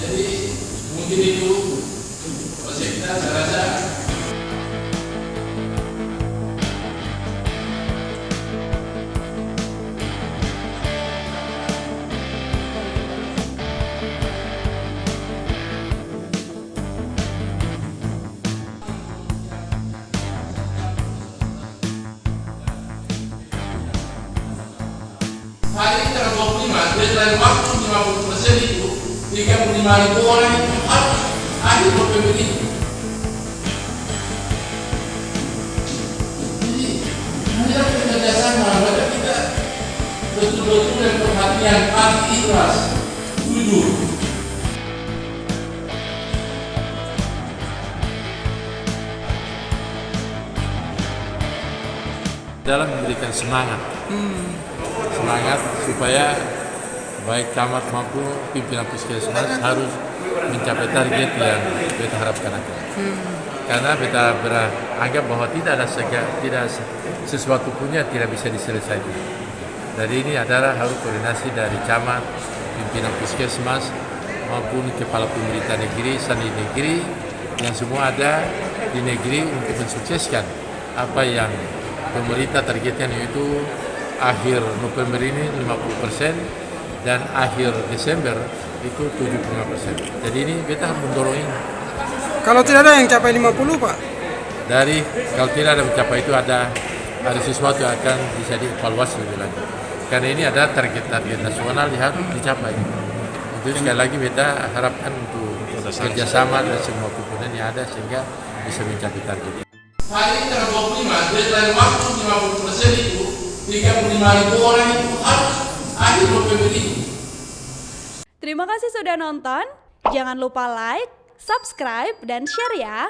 Jadi mungkin itu proses kita saya rasa. Hari ini tanggal 25, deadline waktu 50% itu 35.000 orang itu harus akhir November ini. Jadi hanya kerjasama, maka kita betul-betul dengan perhatian, hati ikhlas, jujur. Dalam memberikan semangat supaya baik camat maupun pimpinan puskesmas harus mencapai target yang kita harapkan akan. Karena kita beranggap bahwa tidak ada sesuatu pun yang tidak bisa diselesaikan. Dari ini adalah harus koordinasi dari camat, pimpinan puskesmas maupun kepala pemerintah negeri, sandi negeri yang semua ada di negeri untuk mensukseskan apa yang pemerintah targetkan, yaitu akhir November ini 50% dan akhir Desember itu 75%. Jadi ini kita harus mendorong ini. Kalau tidak ada yang capai 50, Pak? Kalau tidak ada mencapai itu ada sesuatu yang akan bisa dievaluasi lebih lanjut. Karena ini ada target-target nasional yang harus dicapai. Itu sekali lagi kita harapkan untuk kerjasama dan semua komponen yang ada sehingga bisa mencapai target. Hari ini tanggal 25, deadline waktu 50% itu 35.000 orang itu harus akhir November ini. Terima kasih sudah nonton. Jangan lupa like, subscribe, dan share ya.